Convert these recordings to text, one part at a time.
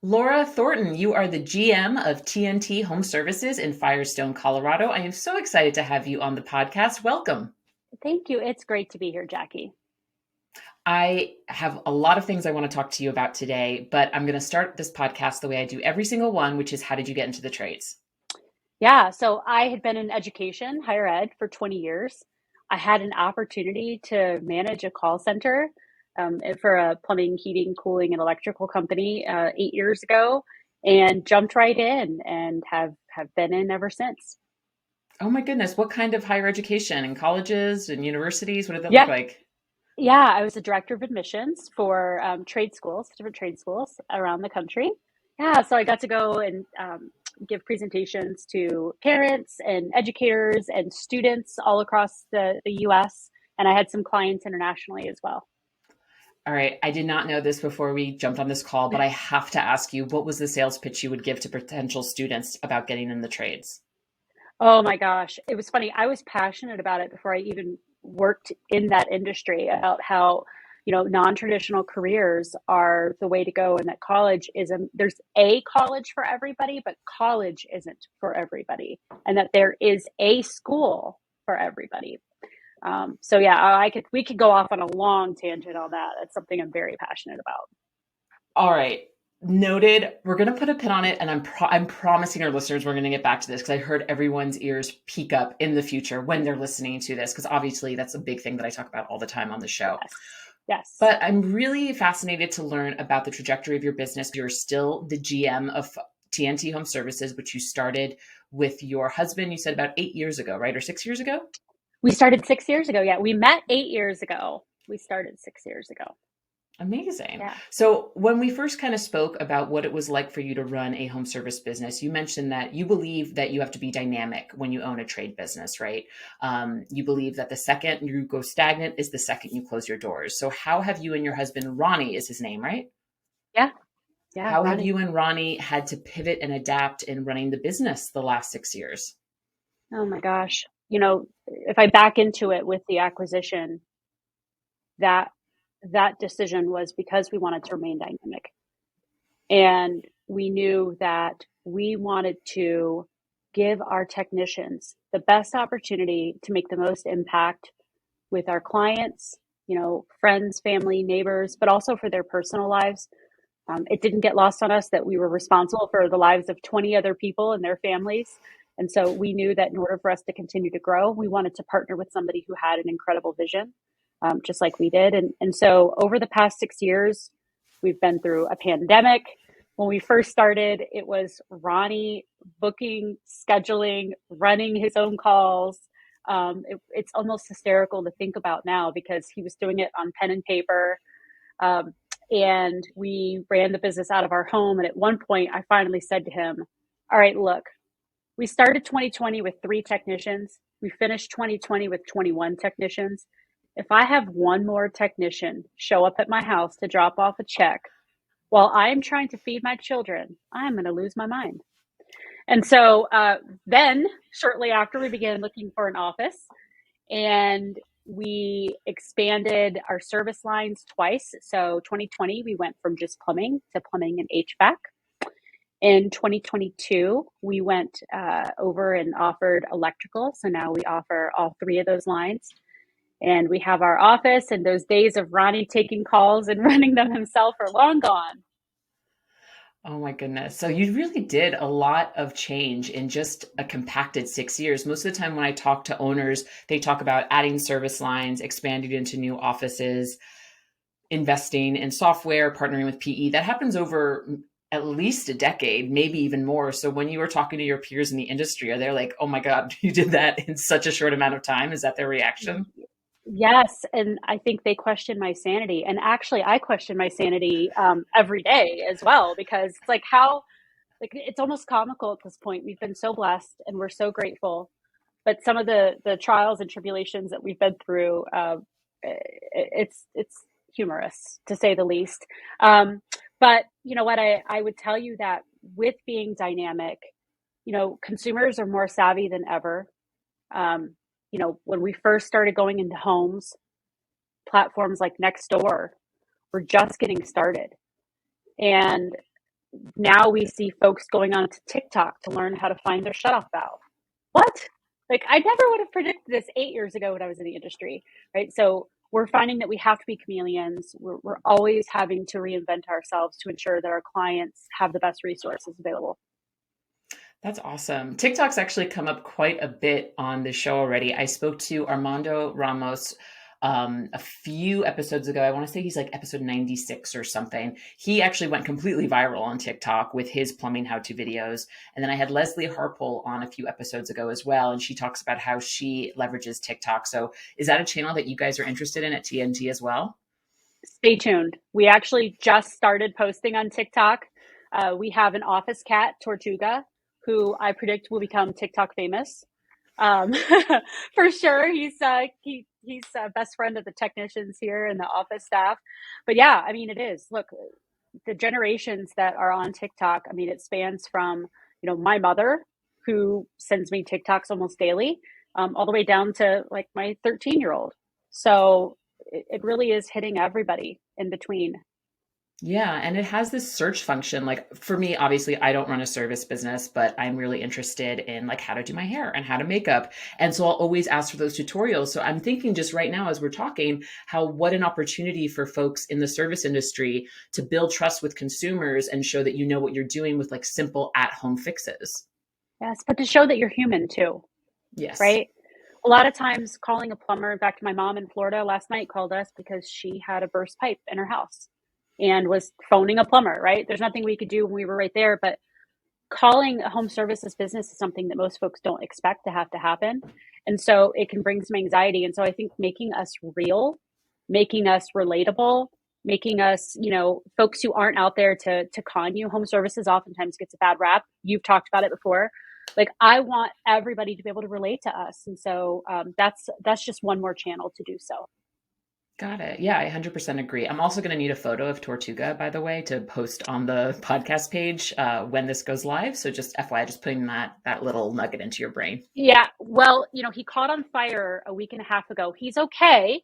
Laura Thornton, you are the GM of TNT Home Services in Firestone, Colorado. I am so excited to have you on the podcast. Welcome. Thank you. It's great to be here, Jackie. I have a lot of things I want to talk to you about today, but I'm going to start this podcast the way I do every single one, which is how did you get into the trades? Yeah, so I had been in education, higher ed, for 20 years. I had an opportunity to manage a call center for a plumbing, heating, cooling, and electrical company 8 years ago, and jumped right in and have been in ever since. Oh my goodness, what kind of higher education in colleges and universities? What did that look Yeah, like? yeah, I was a director of admissions for trade schools, different trade schools around the country. Yeah, so I got to go and give presentations to parents and educators and students all across the US. And I had some clients internationally as well. All right, I did not know this before we jumped on this call, but I have to ask you, what was the sales pitch you would give to potential students about getting in the trades? Oh my gosh. It was funny. I was passionate about it before I even worked in that industry about how, non-traditional careers are the way to go and that college there's a college for everybody, but college isn't for everybody, and that there is a school for everybody. So yeah, we could go off on a long tangent on that. That's something I'm very passionate about. All right. Noted. We're going to put a pin on it, and I'm promising our listeners we're going to get back to this because I heard everyone's ears peak up in the future when they're listening to this because obviously that's a big thing that I talk about all the time on the show. Yes. Yes. But I'm really fascinated to learn about the trajectory of your business. You're still the GM of TNT Home Services, which you started with your husband, you said about 8 years ago, right? Or 6 years ago? We started 6 years ago. Yeah, we met 8 years ago. We started 6 years ago. Amazing. Yeah. So, when we first kind of spoke about what it was like for you to run a home service business, you mentioned that you believe that you have to be dynamic when you own a trade business, right? You believe that the second you go stagnant is the second you close your doors. So, how have you and your husband, Ronnie is his name, right? Yeah. Yeah, How have Ronnie. you and Ronnie had to pivot and adapt in running the business the last 6 years? Oh my gosh. If I back into it with the acquisition, that that decision was because we wanted to remain dynamic. And we knew that we wanted to give our technicians the best opportunity to make the most impact with our clients, friends, family, neighbors, but also for their personal lives. It didn't get lost on us that we were responsible for the lives of 20 other people and their families. And so we knew that in order for us to continue to grow, we wanted to partner with somebody who had an incredible vision, just like we did. And so over the past 6 years, we've been through a pandemic. When we first started, it was Ronnie booking, scheduling, running his own calls. It's almost hysterical to think about now because he was doing it on pen and paper. Um, and we ran the business out of our home. And at one point, I finally said to him, all right, look, we started 2020 with 3 technicians. We finished 2020 with 21 technicians. If I have one more technician show up at my house to drop off a check while I'm trying to feed my children, I'm going to lose my mind. And so then, shortly after, we began looking for an office, and we expanded our service lines twice. So 2020, we went from just plumbing to plumbing and HVAC. In 2022, we went over and offered electrical. So now we offer all 3 of those lines. And we have our office, and those days of Ronnie taking calls and running them himself are long gone. Oh my goodness. So you really did a lot of change in just a compacted 6 years. Most of the time when I talk to owners, they talk about adding service lines, expanding into new offices, investing in software, partnering with PE. That happens over at least a decade, maybe even more. So when you were talking to your peers in the industry, are they like, oh my God, you did that in such a short amount of time? Is that their reaction? Yes, and I think they question my sanity. And actually, I question my sanity every day as well, because it's like it's almost comical at this point. We've been so blessed and we're so grateful. But some of the trials and tribulations that we've been through, it's humorous to say the least. But you know what? I would tell you that with being dynamic, consumers are more savvy than ever. When we first started going into homes, platforms like Nextdoor were just getting started. And now we see folks going on to TikTok to learn how to find their shutoff valve. What? Like, I never would have predicted this 8 years ago when I was in the industry, right? So we're finding that we have to be chameleons. We're always having to reinvent ourselves to ensure that our clients have the best resources available. That's awesome. TikTok's actually come up quite a bit on the show already. I spoke to Armando Ramos a few episodes ago. I want to say he's like episode 96 or something. He actually went completely viral on TikTok with his plumbing how-to videos. And then I had Leslie Harpole on a few episodes ago as well, and she talks about how she leverages TikTok. So is that a channel that you guys are interested in at TNT as well? Stay tuned. We actually just started posting on TikTok. We have an office cat, Tortuga, who I predict will become TikTok famous. Um, for sure, he's a best friend of the technicians here and the office staff. But yeah, I mean, it is. Look, the generations that are on TikTok. I mean, it spans from my mother, who sends me TikToks almost daily, all the way down to like my 13-year-old. So it really is hitting everybody in between. Yeah, and it has this search function. Like for me, obviously, I don't run a service business, but I'm really interested in like how to do my hair and how to make up. And so I'll always ask for those tutorials. So I'm thinking just right now as we're talking, how what an opportunity for folks in the service industry to build trust with consumers and show that you know what you're doing with like simple at-home fixes. Yes, but to show that you're human too, Yes. right? A lot of times calling a plumber, in fact, my mom in Florida last night called us because she had a burst pipe in her house and was phoning a plumber, right? There's nothing we could do when we were right there, but calling a home services business is something that most folks don't expect to have to happen. And so it can bring some anxiety. And so I think making us real, making us relatable, making us, folks who aren't out there to con you. Home services oftentimes gets a bad rap. You've talked about it before. Like, I want everybody to be able to relate to us. And so that's just one more channel to do so. Got it. Yeah, I 100% agree. I'm also going to need a photo of Tortuga, by the way, to post on the podcast page when this goes live. So just FYI, just putting that little nugget into your brain. Yeah. Well, he caught on fire a week and a half ago. He's okay.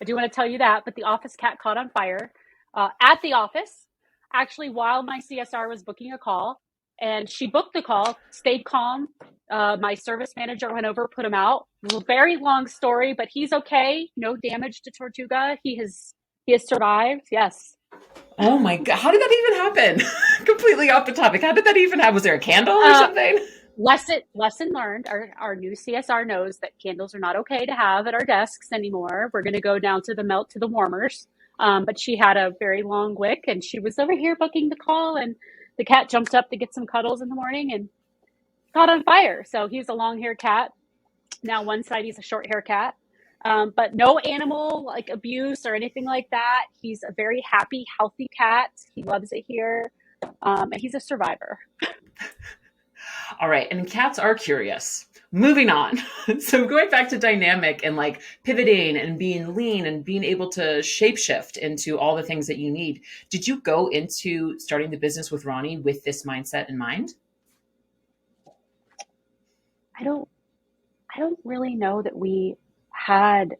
I do want to tell you that, but the office cat caught on fire at the office, actually, while my CSR was booking a call. And she booked the call, stayed calm. My service manager went over, put him out. It was a very long story, but he's okay. No damage to Tortuga. He has survived. Yes. Oh my God. How did that even happen? Completely off the topic. How did that even happen? Was there a candle or Uh, something? lesson learned. Our new CSR knows that candles are not okay to have at our desks anymore. We're going to go down to the melt to the warmers. But she had a very long wick, and she was over here booking the call, and the cat jumped up to get some cuddles in the morning and caught on fire. So he's a long hair cat. Now one side he's a short hair cat. But no animal like abuse or anything like that. He's a very happy, healthy cat. He loves it here. And he's a survivor. All right. And cats are curious. Moving on. So going back to dynamic and like pivoting and being lean and being able to shapeshift into all the things that you need. Did you go into starting the business with Ronnie with this mindset in mind? I don't I don't really know that we had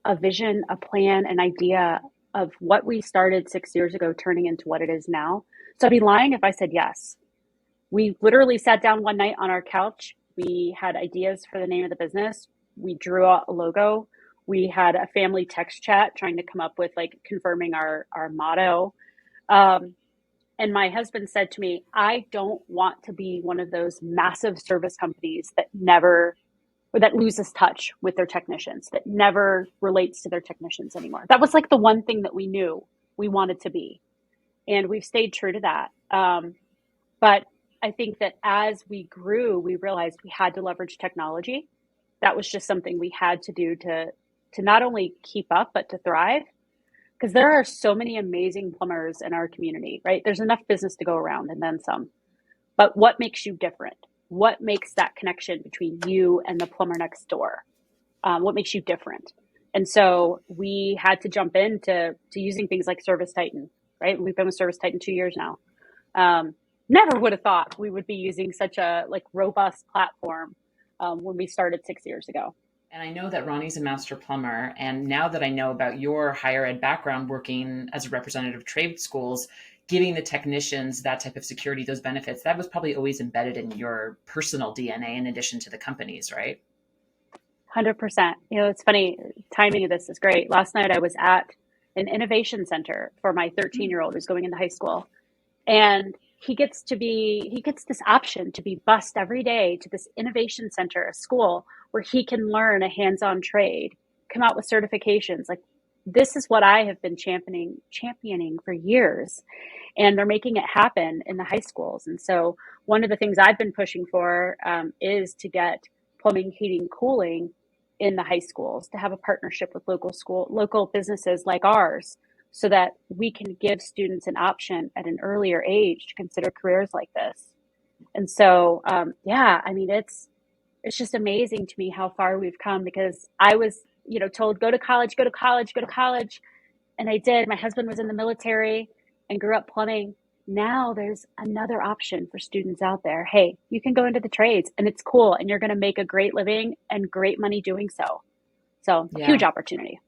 a vision, a plan, an idea of what we started 6 years ago turning into what it is now. So I'd be lying if I said yes. We literally sat down one night on our couch. We had ideas for the name of the business. We drew out a logo. We had a family text chat trying to come up with like confirming our motto. Um, and my husband said to me, I don't want to be one of those massive service companies that never or that loses touch with their technicians, that never relates to their technicians anymore. That was like the one thing that we knew we wanted to be. And we've stayed true to that. But I think that as we grew, we realized we had to leverage technology. That was just something we had to do to not only keep up, but to thrive. Because there are so many amazing plumbers in our community, right? There's enough business to go around and then some. But what makes you different? What makes that connection between you and the plumber next door? What makes you different? And so we had to jump into using things like ServiceTitan, right? We've been with ServiceTitan 2 years now. Never would have thought we would be using such a like robust platform when we started 6 years ago. And I know that Ronnie's a master plumber. And now that I know about your higher ed background working as a representative of trade schools, giving the technicians that type of security, those benefits, that was probably always embedded in your personal DNA in addition to the company's, right? 100%. It's funny. Timing of this is great. Last night I was at an innovation center for my 13-year-old who's going into high school. And he gets this option to be bused every day to this innovation center, a school where he can learn a hands-on trade, come out with certifications. Like, this is what I have been championing for years. And they're making it happen in the high schools. And so one of the things I've been pushing for is to get plumbing, heating, cooling in the high schools, to have a partnership with local businesses like ours, so that we can give students an option at an earlier age to consider careers like this. And so, yeah, I mean, it's just amazing to me how far we've come, because I was, told, go to college, go to college, go to college. And I did. My husband was in the military and grew up plumbing. Now there's another option for students out there. Hey, you can go into the trades and it's cool, and you're going to make a great living and great money doing so. So, Yeah. huge opportunity.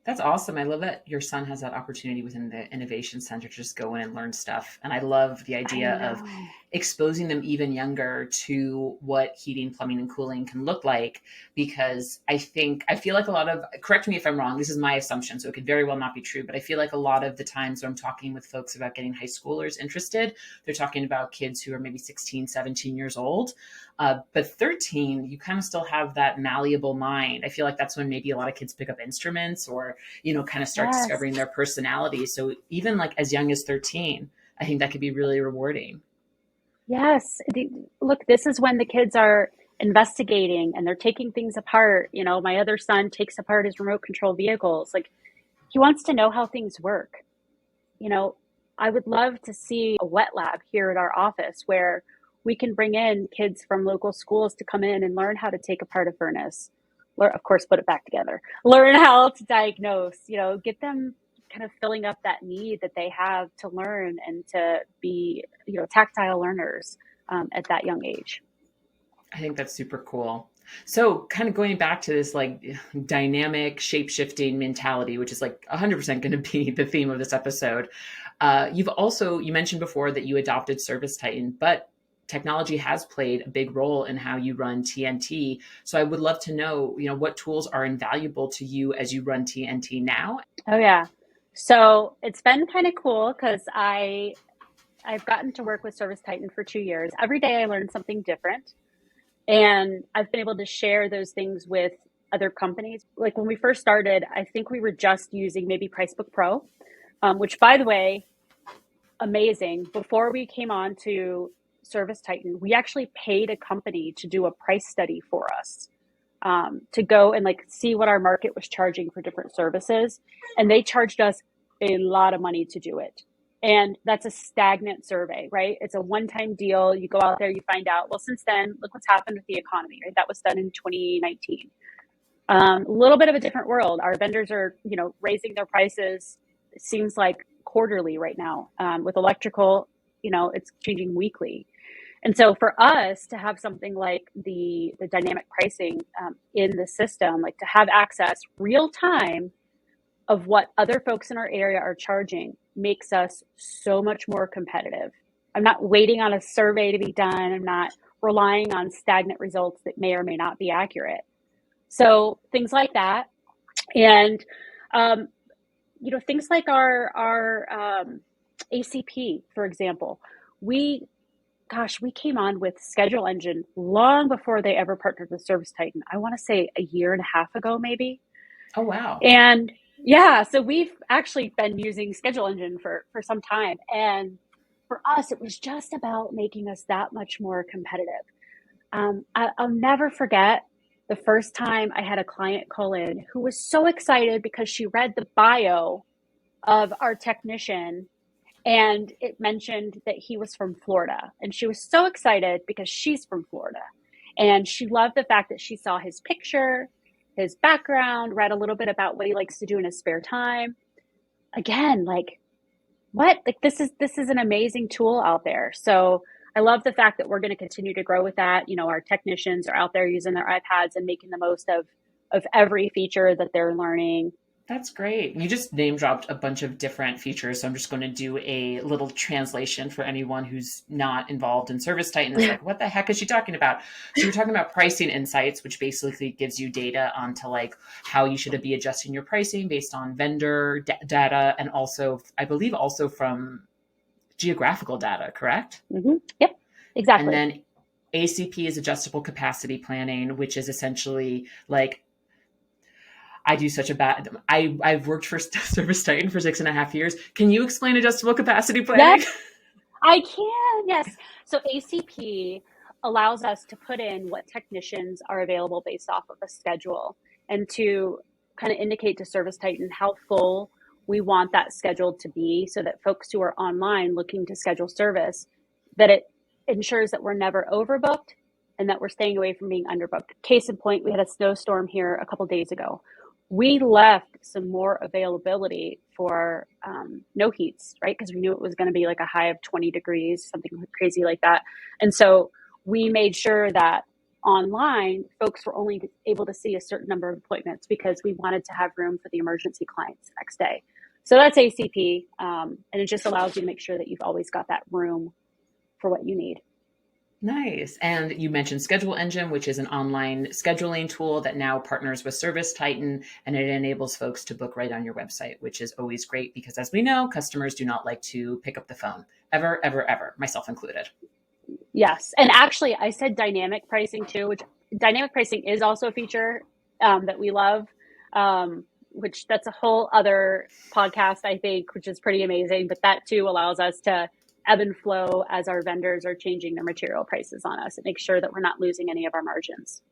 That's awesome. I love that your son has that opportunity within the innovation center to just go in and learn stuff. And I love the I idea of know. exposing them even younger to what heating, plumbing, and cooling can look like. Because I feel like a lot of, correct me if I'm wrong, this is my assumption, so it could very well not be true, but I feel like a lot of the times when I'm talking with folks about getting high schoolers interested, they're talking about kids who are maybe 16, 17 years old. But 13, you kind of still have that malleable mind. I feel like that's when maybe a lot of kids pick up instruments or, kind of start Yes. discovering their personality. So even like as young as 13, I think that could be really rewarding. Yes. Look, this is when the kids are investigating and they're taking things apart. My other son takes apart his remote control vehicles. Like, he wants to know how things work. You know, I would love to see a wet lab here at our office where we can bring in kids from local schools to come in and learn how to take apart a furnace, of course, put it back together, learn how to diagnose, get them kind of filling up that need that they have to learn and to be, tactile learners at that young age. I think that's super cool. So kind of going back to this like dynamic shape shifting mentality, which is like 100% going to be the theme of this episode. You mentioned before that you adopted ServiceTitan, but technology has played a big role in how you run TNT. So I would love to know, what tools are invaluable to you as you run TNT now. Oh yeah. So it's been kind of cool because I've gotten to work with ServiceTitan for 2 years. Every day I learn something different. And I've been able to share those things with other companies. Like, when we first started, I think we were just using maybe Pricebook Pro, which, by the way, amazing. Before we came on to ServiceTitan, we actually paid a company to do a price study for us, to go and like see what our market was charging for different services. And they charged us a lot of money to do it. And that's a stagnant survey, right? It's a one-time deal. You go out there, you find out. Well, since then, look what's happened with the economy, right? That was done in 2019. A little bit of a different world. Our vendors are, raising their prices. It seems like quarterly right now. With electrical, it's changing weekly. And so for us to have something like the dynamic pricing in the system, like to have access real time of what other folks in our area are charging, makes us so much more competitive. I'm not waiting on a survey to be done. I'm not relying on stagnant results that may or may not be accurate. So things like that. And, things like our ACP, for example, we came on with Schedule Engine long before they ever partnered with ServiceTitan. I want to say a year and a half ago, maybe. Oh, wow. And yeah, so we've actually been using Schedule Engine for some time. And for us, it was just about making us that much more competitive. I'll never forget the first time I had a client call in who was so excited because she read the bio of our technician, and it mentioned that he was from Florida. And she was so excited because she's from Florida. And she loved the fact that she saw his picture, his background, read a little bit about what he likes to do in his spare time. Again, like, what? Like, this is an amazing tool out there. So I love the fact that we're going to continue to grow with that. Our technicians are out there using their iPads and making the most of every feature that they're learning. That's great. You just name dropped a bunch of different features. So I'm just going to do a little translation for anyone who's not involved in ServiceTitan. Is like, what the heck is she talking about? So you're talking about pricing insights, which basically gives you data onto like how you should be adjusting your pricing based on vendor data, and also, I believe, also from geographical data, correct? Yep, And exactly. then ACP is adjustable capacity planning, which is essentially like, I do such a bad. I've worked for ServiceTitan for 6.5 years. Can you explain adjustable capacity Yes, planning? I can. Yes. So ACP allows us to put in what technicians are available based off of a schedule and to kind of indicate to ServiceTitan how full we want that schedule to be so that folks who are online looking to schedule service, that it ensures that we're never overbooked and that we're staying away from being underbooked. Case in point, we had a snowstorm here a couple days ago. We left some more availability for no heats, right? Because we knew it was going to be like a high of 20 degrees, something crazy like that. And so we made sure that online folks were only able to see a certain number of appointments because we wanted to have room for the emergency clients the next day. So that's ACP. And it just allows you to make sure that you've always got that room for what you need. Nice. And you mentioned Schedule Engine, which is an online scheduling tool that now partners with ServiceTitan, and it enables folks to book right on your website, which is always great because, as we know, customers do not like to pick up the phone ever, ever, ever, myself included. Yes. And actually, I said dynamic pricing too, which dynamic pricing is also a feature that we love, which that's a whole other podcast, I think, which is pretty amazing. But that too allows us to ebb and flow as our vendors are changing their material prices on us. It makes sure that we're not losing any of our margins.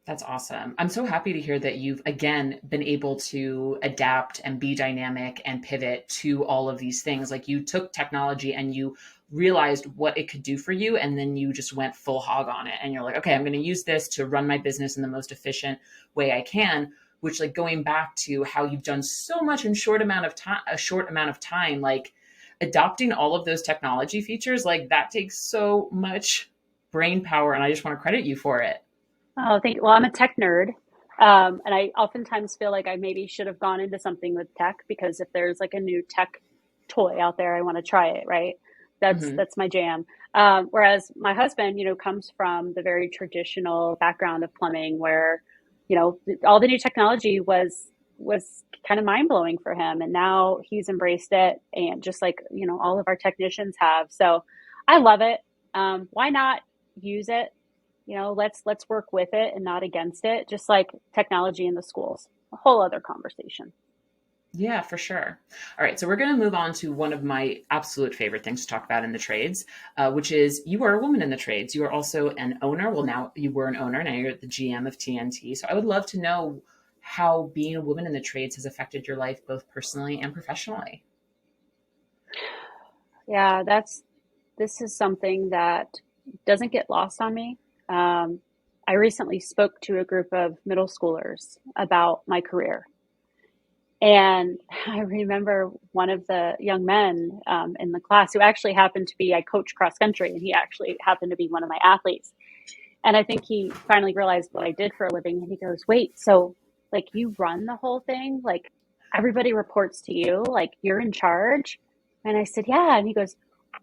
That's awesome. I'm so happy to hear that you've again been able to adapt and be dynamic and pivot to all of these things. Like you took technology and you realized what it could do for you, and then you just went full hog on it. And you're like, okay, I'm going to use this to run my business in the most efficient way I can. Which, like, going back to how you've done so much in a short amount of time, like adopting all of those technology features, like that takes so much brain power, and I just want to credit you for it. Oh, thank you. Well, I'm a tech nerd. And I oftentimes feel like I maybe should have gone into something with tech because if there's like a new tech toy out there, I want to try it, right? Mm-hmm. That's my jam. Whereas my husband, comes from the very traditional background of plumbing where, all the new technology was kind of mind blowing for him. And now he's embraced it and just like, all of our technicians have. So I love it. Why not use it? Let's work with it and not against it, just like technology in the schools. A whole other conversation. Yeah, for sure. All right, so we're going to move on to one of my absolute favorite things to talk about in the trades, which is you are a woman in the trades. You are also an owner. Well, now you were an owner, now you're the GM of TNT. So I would love to know how being a woman in the trades has affected your life, both personally and professionally. Yeah, this is something that doesn't get lost on me. Um, I recently spoke to a group of middle schoolers about my career. And I remember one of the young men in the class who actually happened to be, I coach cross country, and he actually happened to be one of my athletes. And I think he finally realized what I did for a living. And he goes, wait, so like you run the whole thing? Like everybody reports to you? Like you're in charge? And I said, yeah. And he goes,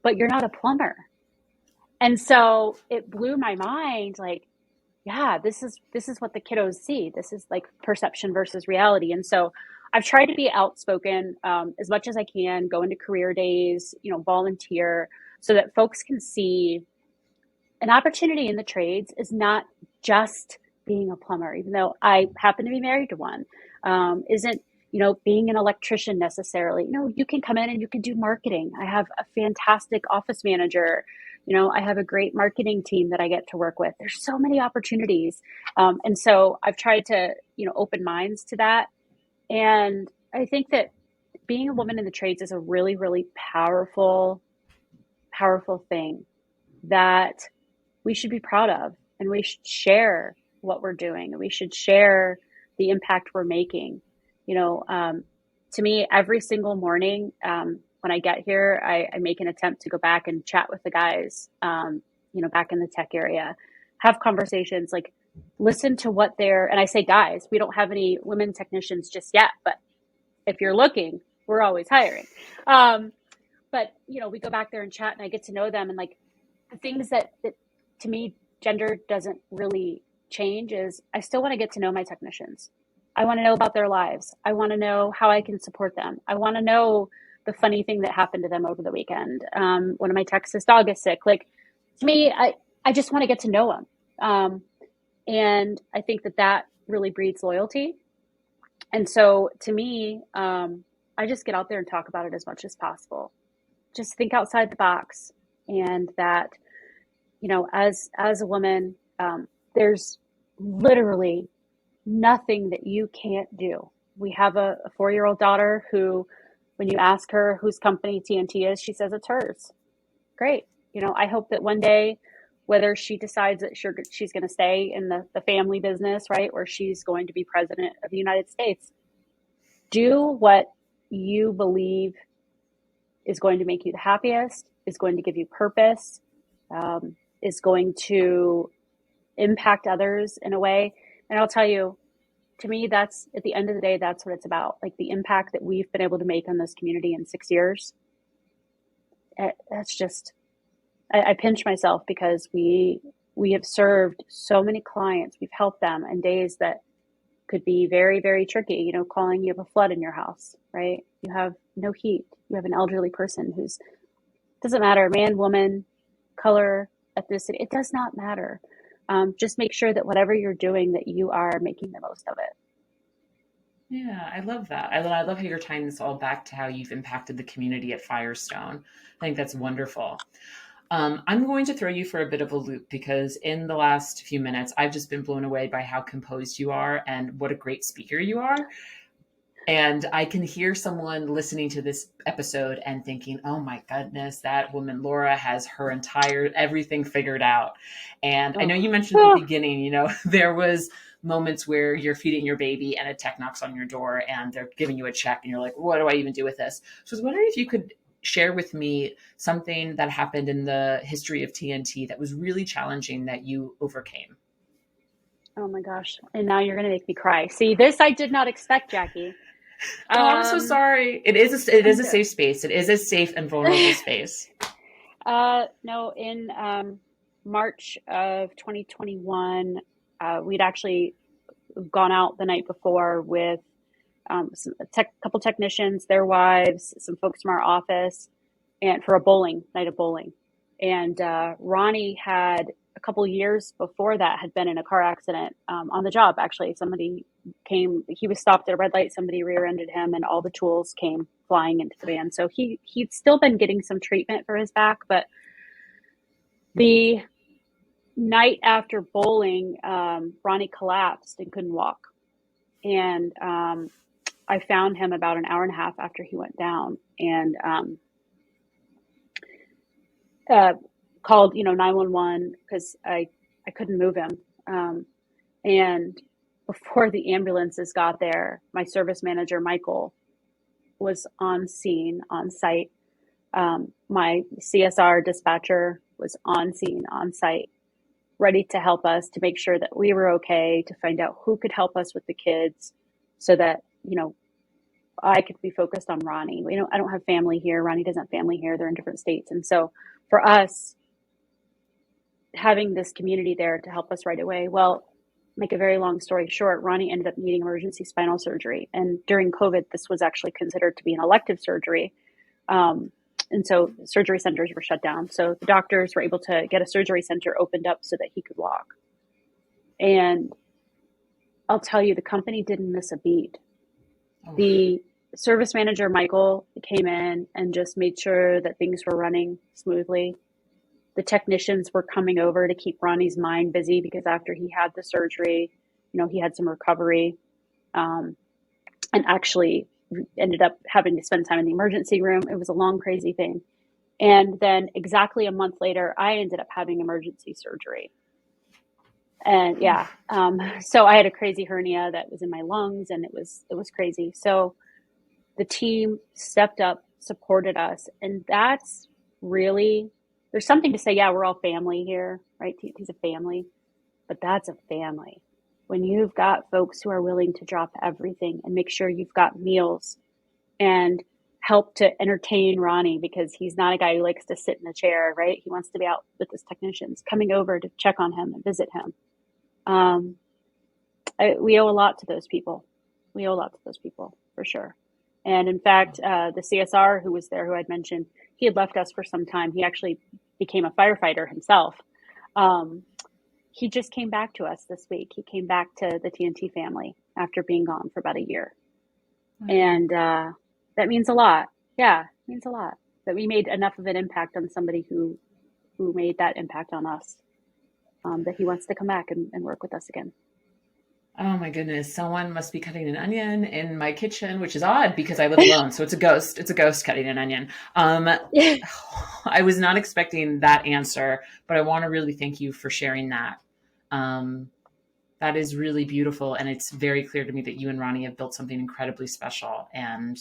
but you're not a plumber. And so it blew my mind like, yeah, this is what the kiddos see. This is like perception versus reality. And so I've tried to be outspoken as much as I can, go into career days, volunteer so that folks can see an opportunity in the trades is not just being a plumber, even though I happen to be married to one. Isn't being an electrician necessarily. You can come in and you can do marketing. I have a fantastic office manager. I have a great marketing team that I get to work with. There's so many opportunities, and so I've tried to open minds to that. And I think that being a woman in the trades is a really, really powerful thing that we should be proud of, and we should share what we're doing, and we should share the impact we're making. You know, um, to me, every single morning when I get here, I make an attempt to go back and chat with the guys, back in the tech area, have conversations, like listen to what they're, and I say guys, we don't have any women technicians just yet, but if you're looking, we're always hiring. Um, but we go back there and chat, and I get to know them, and like the things that to me gender doesn't really change is I still want to get to know my technicians. I want to know about their lives. I want to know how I can support them. I want to know the funny thing that happened to them over the weekend. One of my Texas dog is sick. Like, to me, I just want to get to know them. And I think that really breeds loyalty. And so to me, I just get out there and talk about it as much as possible. Just think outside the box. And that, as a woman, there's literally nothing that you can't do. We have a 4-year-old daughter who, when you ask her whose company TNT is, she says it's hers. Great. I hope that one day, whether she decides that she's going to stay in the family business, right, or she's going to be president of the United States, do what you believe is going to make you the happiest, is going to give you purpose, is going to impact others in a way. And I'll tell you, to me, that's at the end of the day, that's what it's about. Like the impact that we've been able to make on this community in 6 years. That's just, I pinch myself because we have served so many clients. We've helped them in days that could be very, very tricky, calling you have a flood in your house, right? You have no heat. You have an elderly person who's, doesn't matter, man, woman, color, ethnicity, it does not matter. Just make sure that whatever you're doing, that you are making the most of it. Yeah, I love that. I love how you're tying this all back to how you've impacted the community at Firestone. I think that's wonderful. I'm going to throw you for a bit of a loop because in the last few minutes, I've just been blown away by how composed you are and what a great speaker you are. And I can hear someone listening to this episode and thinking, oh my goodness, that woman, Laura, has her entire everything figured out. And I know you mentioned at the beginning, there was moments where you're feeding your baby and a tech knocks on your door and they're giving you a check and you're like, what do I even do with this? So I was wondering if you could share with me something that happened in the history of TNT that was really challenging that you overcame. Oh my gosh. And now you're going to make me cry. See, this I did not expect, Jackie. Oh, I'm so sorry. It is a safe space. It is a safe and vulnerable space. No, in March of 2021, we'd actually gone out the night before with a couple technicians, their wives, some folks from our office, and for a night of bowling. And Ronnie had a couple years before that had been in a car accident on the job. Actually, somebody came. He was stopped at a red light. Somebody rear-ended him, and all the tools came flying into the van. So he'd still been getting some treatment for his back, but the night after bowling, Ronnie collapsed and couldn't walk. And I found him about an hour and a half after he went down, and called 911 because I couldn't move him. And before the ambulances got there, my service manager Michael was on scene, on site. My CSR dispatcher was on scene, on site, ready to help us, to make sure that we were okay, to find out who could help us with the kids so that, I could be focused on Ronnie. I don't have family here. Ronnie doesn't have family here. They're in different states. And so for us, having this community there to help us right away, well, make a very long story short, Ronnie ended up needing emergency spinal surgery. And during COVID, this was actually considered to be an elective surgery. And so surgery centers were shut down. So the doctors were able to get a surgery center opened up so that he could walk. And I'll tell you, the company didn't miss a beat. Oh. The service manager, Michael, came in and just made sure that things were running smoothly. The technicians were coming over to keep Ronnie's mind busy because after he had the surgery, he had some recovery, and actually ended up having to spend time in the emergency room. It was a long, crazy thing. And then exactly a month later, I ended up having emergency surgery. And yeah, so I had a crazy hernia that was in my lungs, and it was crazy. So the team stepped up, supported us, and that's really, there's something to say, yeah, we're all family here, right? He's a family, but that's a family. When you've got folks who are willing to drop everything and make sure you've got meals and help to entertain Ronnie, because he's not a guy who likes to sit in a chair, right? He wants to be out with his technicians, coming over to check on him and visit him. Um, we owe a lot to those people. We owe a lot to those people, for sure. And in fact, the CSR who was there, who I'd mentioned, he had left us for some time. He actually became a firefighter himself. He just came back to us this week. He came back to the TNT family after being gone for about a year. And that means a lot. Yeah, it means a lot that we made enough of an impact on somebody who made that impact on us, that he wants to come back and work with us again. Oh my goodness. Someone must be cutting an onion in my kitchen, which is odd because I live alone. So it's a ghost. It's a ghost cutting an onion. I was not expecting that answer, but I want to really thank you for sharing that. That is really beautiful. And it's very clear to me that you and Ronnie have built something incredibly special. And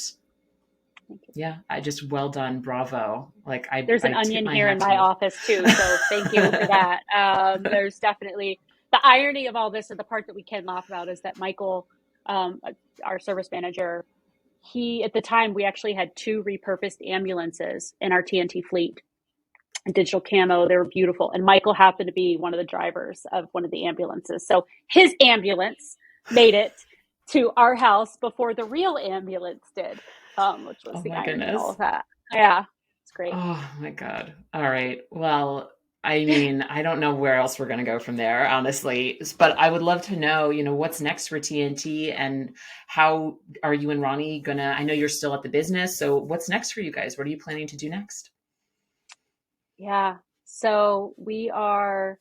yeah, I just, well done. Bravo. Like there's an onion here in my office too. So thank you for that. There's definitely the irony of all this, or the part that we can laugh about, is that Michael, our service manager, he, at the time, we actually had 2 repurposed ambulances in our TNT fleet, digital camo. They were beautiful. And Michael happened to be one of the drivers of one of the ambulances. So his ambulance made it to our house before the real ambulance did, which was the irony of all of that. Yeah, it's great. Oh my God. All right. Well, I mean, I don't know where else we're going to go from there, honestly, but I would love to know, what's next for TNT, and how are you and Ronnie gonna, I know you're still at the business, so what's next for you guys? What are you planning to do next? Yeah. So we are,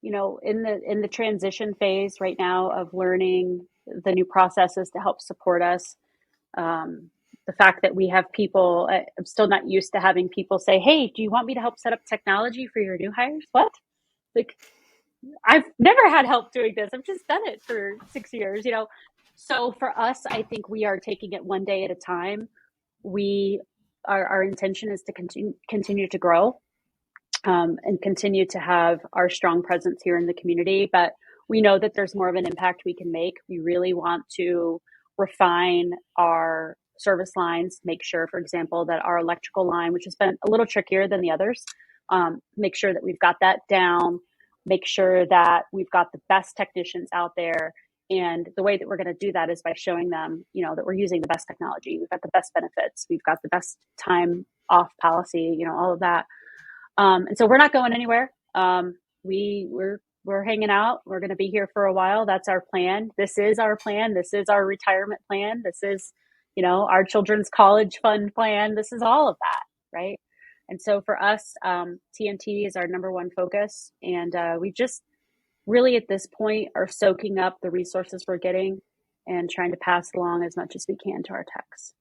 in the transition phase right now of learning the new processes to help support us. The fact that we have people, I'm still not used to having people say, "Hey, do you want me to help set up technology for your new hires?" What? Like, I've never had help doing this. I've just done it for 6 years. So for us, I think we are taking it one day at a time. Our intention is to continue to grow, and continue to have our strong presence here in the community. But we know that there's more of an impact we can make. We really want to refine our service lines, make sure, for example, that our electrical line, which has been a little trickier than the others, make sure that we've got that down, make sure that we've got the best technicians out there. And the way that we're going to do that is by showing them, that we're using the best technology. We've got the best benefits. We've got the best time off policy, all of that. And so we're not going anywhere. We're hanging out. We're going to be here for a while. That's our plan. This is our plan. This is our retirement plan. This is, our children's college fund plan. This is all of that, right? And so for us, TNT is our number one focus. And we just really at this point are soaking up the resources we're getting and trying to pass along as much as we can to our techs.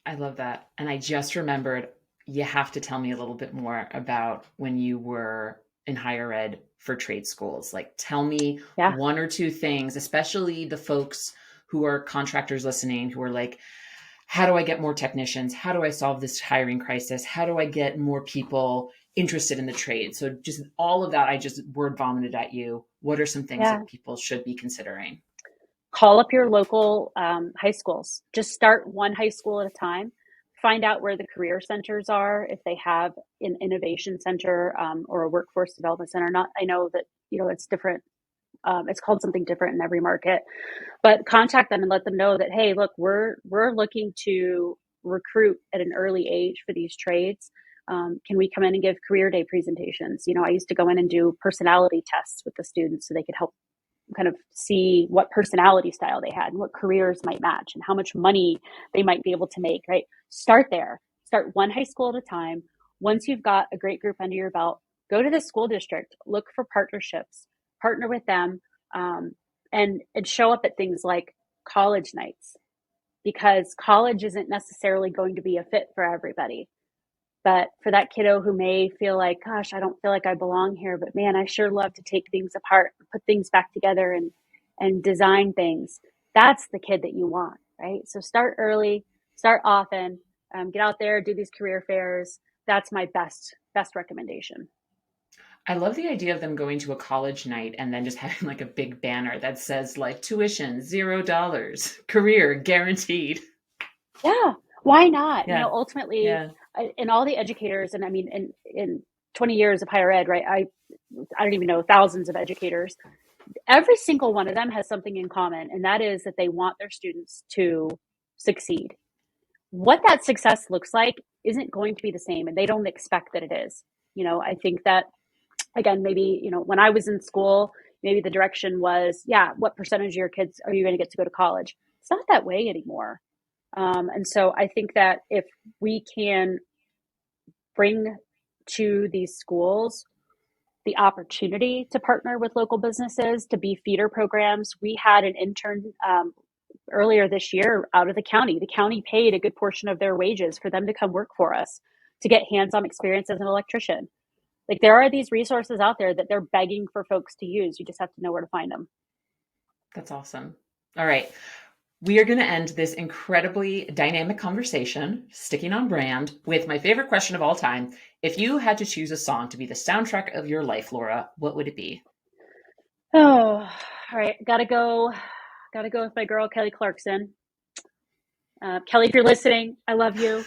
I love that. And I just remembered, you have to tell me a little bit more about when you were in higher ed for trade schools. Like, tell me one or two things, especially the folks who are contractors listening, who are like, how do I get more technicians? How do I solve this hiring crisis? How do I get more people interested in the trade? So just all of that, I just word vomited at you. What are some things that people should be considering? Call up your local high schools. Just start one high school at a time. Find out where the career centers are, if they have an innovation center or a workforce development center. I know that, it's different. It's called something different in every market, but contact them and let them know that, hey, look, we're looking to recruit at an early age for these trades. Can we come in and give career day presentations? I used to go in and do personality tests with the students so they could help kind of see what personality style they had and what careers might match and how much money they might be able to make, right? Start there. Start one high school at a time. Once you've got a great group under your belt, go to the school district, look for partnerships, partner with them, and show up at things like college nights, because college isn't necessarily going to be a fit for everybody. But for that kiddo who may feel like, gosh, I don't feel like I belong here, but man, I sure love to take things apart, put things back together and design things. That's the kid that you want, right? So start early, start often, get out there, do these career fairs. That's my best recommendation. I love the idea of them going to a college night and then just having like a big banner that says like tuition $0, career guaranteed. Yeah, why not? You know, Yeah. ultimately, Yeah. in all the educators, and I mean, in 20 years of higher ed, right? I don't even know, thousands of educators. Every single one of them has something in common, and that is that they want their students to succeed. What that success looks like isn't going to be the same, and they don't expect that it is. You know, I think that, again, maybe, you know, when I was in school, maybe the direction was, yeah, what percentage of your kids are you going to get to go to college? It's not that way anymore. And so I think that if we can bring to these schools the opportunity to partner with local businesses, to be feeder programs. We had an intern earlier this year out of the county. The county paid a good portion of their wages for them to come work for us, to get hands-on experience as an electrician. Like, there are these resources out there that they're begging for folks to use. You just have to know where to find them. That's awesome. All right. We are going to end this incredibly dynamic conversation, sticking on brand, with my favorite question of all time. If you had to choose a song to be the soundtrack of your life, Laura, what would it be? Oh, all right. Gotta go with my girl, Kelly Clarkson. Kelly, if you're listening, I love you.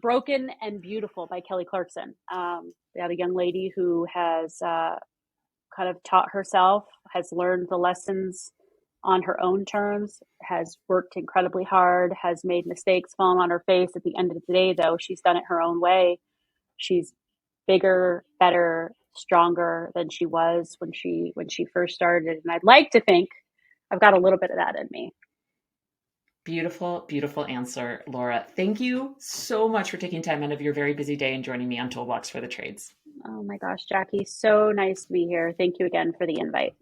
Broken and Beautiful by Kelly Clarkson. We have a young lady who has kind of taught herself, has learned the lessons on her own terms, has worked incredibly hard, has made mistakes, fallen on her face. At the end of the day, though, she's done it her own way. She's bigger, better, stronger than she was when she first started. And I'd like to think I've got a little bit of that in me. Beautiful, beautiful answer, Laura. Thank you so much for taking time out of your very busy day and joining me on Toolbox for the Trades. Oh my gosh, Jackie, so nice to be here. Thank you again for the invite.